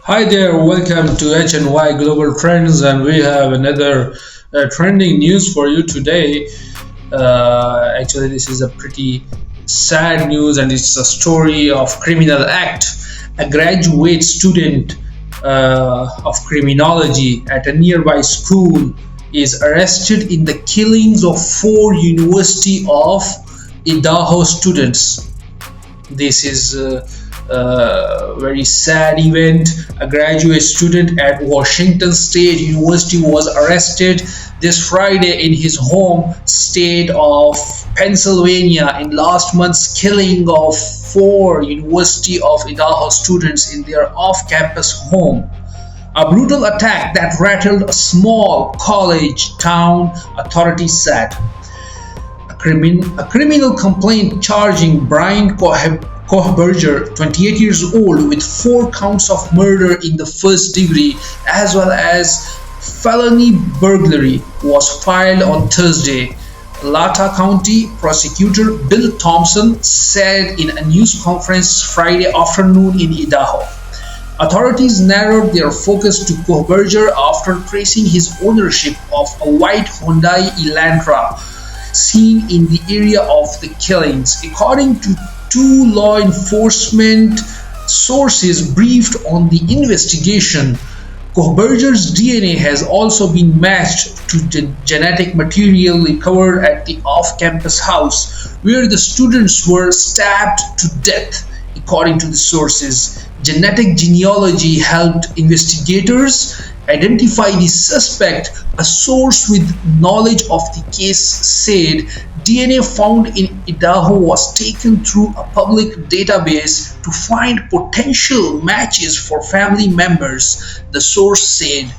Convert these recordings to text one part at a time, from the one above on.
Hi there, welcome to HNY Global Trends, and we have another trending news for you today. Actually, this is a pretty sad news, and it's a story of criminal act. A graduate student of criminology at a nearby school is arrested in the killings of four University of Idaho students. This is a very sad event. A graduate student at Washington State University was arrested this Friday in his home state of Pennsylvania in last month's killing of four University of Idaho students in their off-campus home. A brutal attack that rattled a small college town, authorities said. A criminal complaint charging Brian Kohberger, 28 years old, with four counts of murder in the first degree as well as felony burglary was filed on Thursday. Latah County Prosecutor Bill Thompson said in a news conference Friday afternoon in Idaho. Authorities narrowed their focus to Kohberger after tracing his ownership of a white Hyundai Elantra seen in the area of the killings. According to two law enforcement sources briefed on the investigation, Kohberger's DNA has also been matched to the genetic material recovered at the off-campus house where the students were stabbed to death. According to the sources, genetic genealogy helped investigators identify the suspect. A source with knowledge of the case said DNA found in Idaho was taken through a public database to find potential matches for family members, the source said.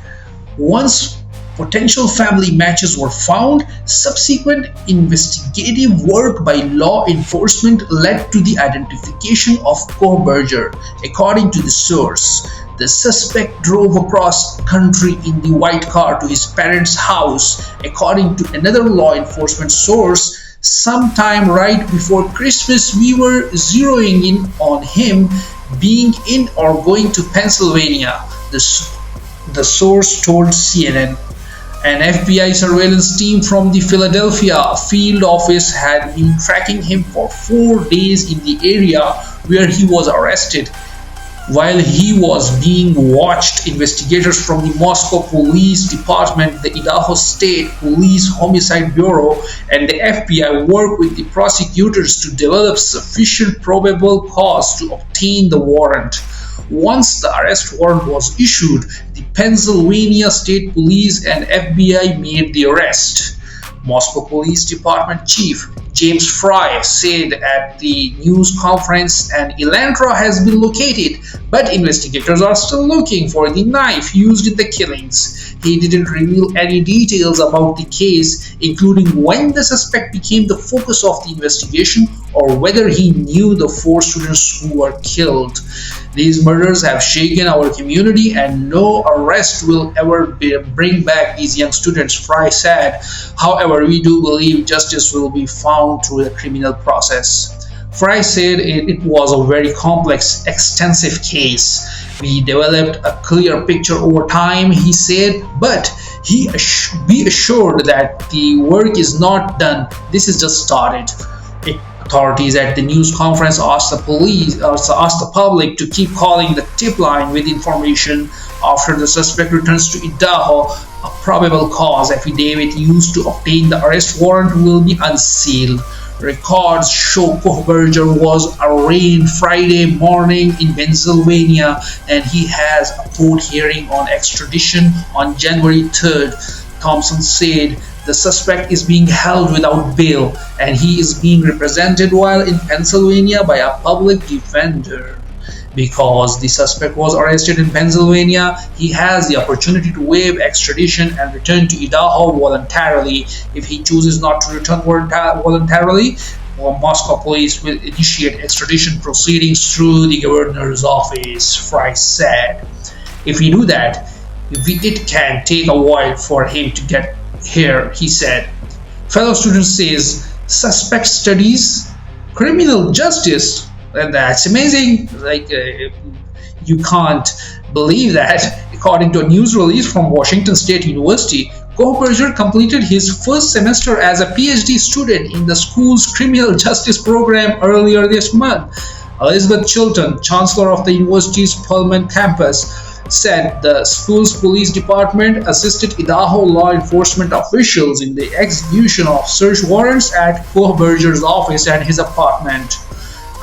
Once potential family matches were found, subsequent investigative work by law enforcement led to the identification of Kohberger. According to the source, the suspect drove across country in the white car to his parents' house. According to another law enforcement source, sometime right before Christmas, we were zeroing in on him being in or going to Pennsylvania, the source told CNN. An FBI surveillance team from the Philadelphia field office had been tracking him for 4 days in the area where he was arrested. While he was being watched, investigators from the Moscow Police Department, the Idaho State Police Homicide Bureau, and the FBI worked with the prosecutors to develop sufficient probable cause to obtain the warrant. Once the arrest warrant was issued, the Pennsylvania State Police and FBI made the arrest. Moscow Police Department Chief James Fry said at the news conference an Elantra has been located, but investigators are still looking for the knife used in the killings. He didn't reveal any details about the case, including when the suspect became the focus of the investigation or whether he knew the four students who were killed. These murders have shaken our community, and no arrest will ever bring back these young students, Fry said. However, we do believe justice will be found through the criminal process. Fry said it was a very complex, extensive case. We developed a clear picture over time, he said, but be assured that the work is not done. This is just started. Authorities at the news conference asked the public to keep calling the tip line with information. After the suspect returns to Idaho, a probable cause affidavit used to obtain the arrest warrant will be unsealed. Records show Kohberger was arraigned Friday morning in Pennsylvania, and he has a court hearing on extradition on January 3rd. Thompson said the suspect is being held without bail, and he is being represented while in Pennsylvania by a public defender. Because the suspect was arrested in Pennsylvania, he has the opportunity to waive extradition and return to Idaho voluntarily. If he chooses not to return voluntarily, Moscow police will initiate extradition proceedings through the governor's office, Fry said. If we do that, it can take a while for him to get here, he said. Fellow student says suspect studies criminal justice. And that's amazing. You can't believe that, according to a news release from Washington State University, Kohberger completed his first semester as a PhD student in the school's criminal justice program earlier this month. Elizabeth Chilton, chancellor of the university's Pullman campus, said the school's police department assisted Idaho law enforcement officials in the execution of search warrants at Kohberger's office and his apartment.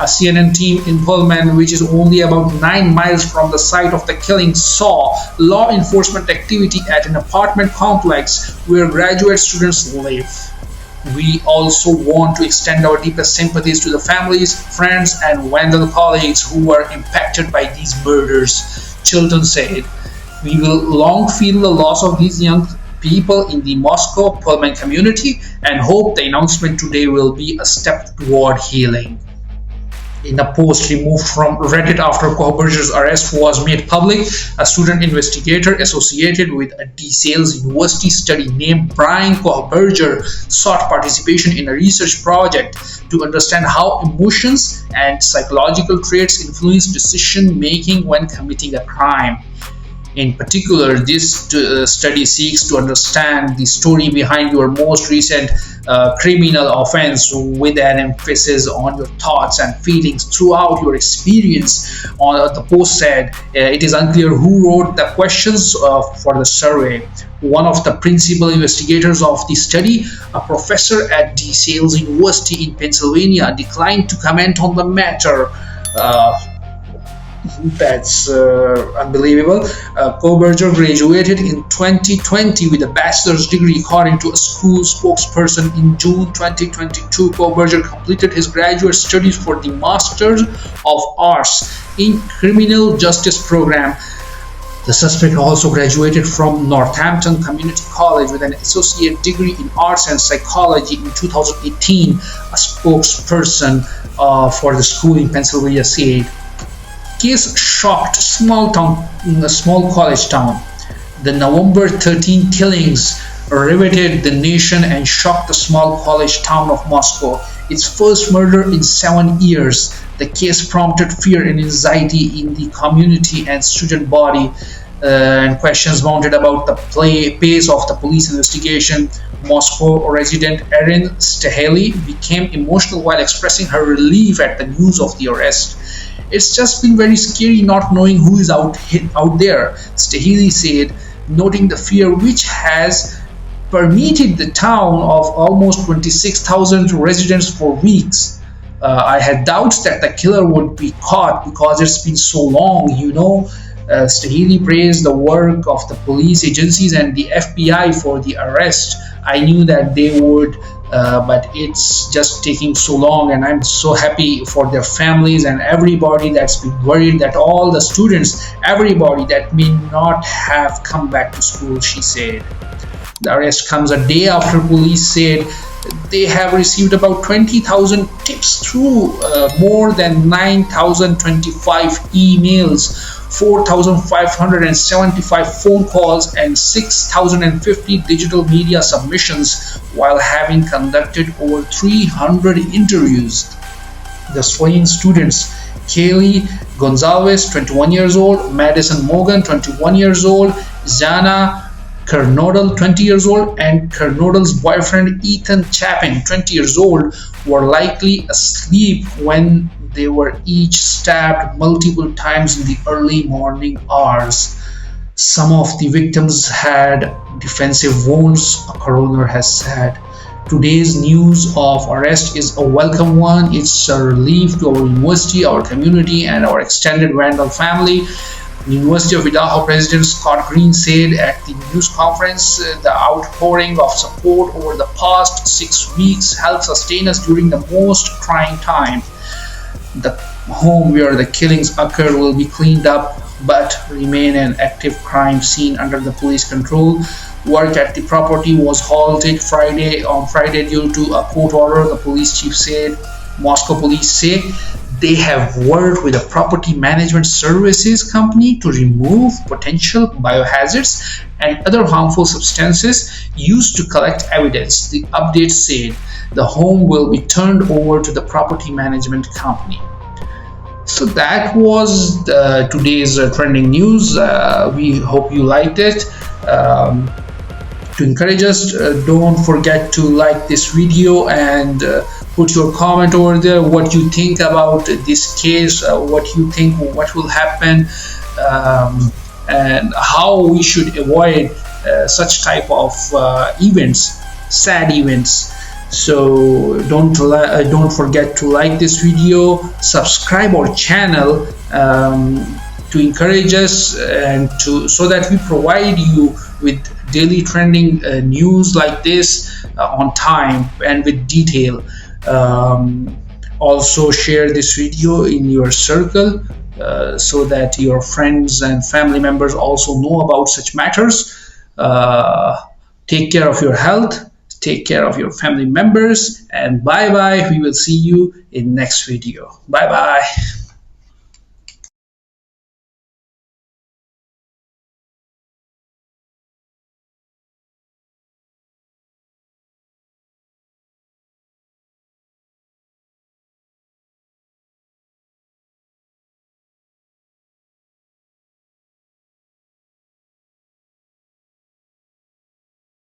A CNN team in Pullman, which is only about 9 miles from the site of the killing, saw law enforcement activity at an apartment complex where graduate students live. We also want to extend our deepest sympathies to the families, friends, and Wendell colleagues who were impacted by these murders, Chilton said. We will long feel the loss of these young people in the Moscow Pullman community and hope the announcement today will be a step toward healing. In a post removed from Reddit after Kohberger's arrest was made public, a student investigator associated with a DeSales University study named Brian Kohberger sought participation in a research project to understand how emotions and psychological traits influence decision making when committing a crime. In particular, this study seeks to understand the story behind your most recent criminal offense with an emphasis on your thoughts and feelings throughout your experience. The post said it is unclear who wrote the questions for the survey. One of the principal investigators of the study, a professor at DeSales University in Pennsylvania, declined to comment on the matter. That's unbelievable. Kohberger graduated in 2020 with a bachelor's degree, according to a school spokesperson. In June 2022, Kohberger completed his graduate studies for the Master's of Arts in Criminal Justice program. The suspect also graduated from Northampton Community College with an associate degree in arts and psychology in 2018, a spokesperson for the school in Pennsylvania said. Case shocked small college town. The November 13 killings riveted the nation and shocked the small college town of Moscow. Its first murder in 7 years. The case prompted fear and anxiety in the community and student body, and questions mounted about the pace of the police investigation. Moscow resident Erin Staheli became emotional while expressing her relief at the news of the arrest. It's just been very scary not knowing who is out there, Staheli said, noting the fear which has permeated the town of almost 26,000 residents for weeks. I had doubts that the killer would be caught because it's been so long, Staheli praised the work of the police agencies and the FBI for the arrest. I knew that they would, but it's just taking so long, and I'm so happy for their families and everybody that's been worried, that all the students, everybody that may not have come back to school, she said. The arrest comes a day after police said they have received about 20,000 tips through more than 9,025 emails, 4,575 phone calls, and 6,050 digital media submissions, while having conducted over 300 interviews. The slain students, Kaylee Gonzalez, 21 years old, Madison Morgan, 21 years old, Zana Kernodle, 20 years old, and Kernodle's boyfriend Ethan Chapin, 20 years old, were likely asleep when they were each stabbed multiple times in the early morning hours. Some of the victims had defensive wounds, a coroner has said. Today's news of arrest is a welcome one. It's a relief to our university, our community, and our extended Wendell family. The University of Idaho President Scott Green said at the news conference, the outpouring of support over the past 6 weeks helped sustain us during the most trying time. The home where the killings occurred will be cleaned up but remain an active crime scene under the police control. Work at the property was halted on Friday due to a court order, the police chief said. Moscow police say they have worked with a property management services company to remove potential biohazards and other harmful substances used to collect evidence. The update said the home will be turned over to the property management company. So that was today's trending news. We hope you liked it. Um, to encourage us, don't forget to like this video and put your comment over there, what you think about this case, what you think what will happen, and how we should avoid such type of events, sad events. So don't forget to like this video, subscribe our channel, to encourage us and to so that we provide you with daily trending news like this on time and with detail. Also share this video in your circle so that your friends and family members also know about such matters. Take care of your health, take care of your family members, and bye bye. We will see you in next video. Bye bye.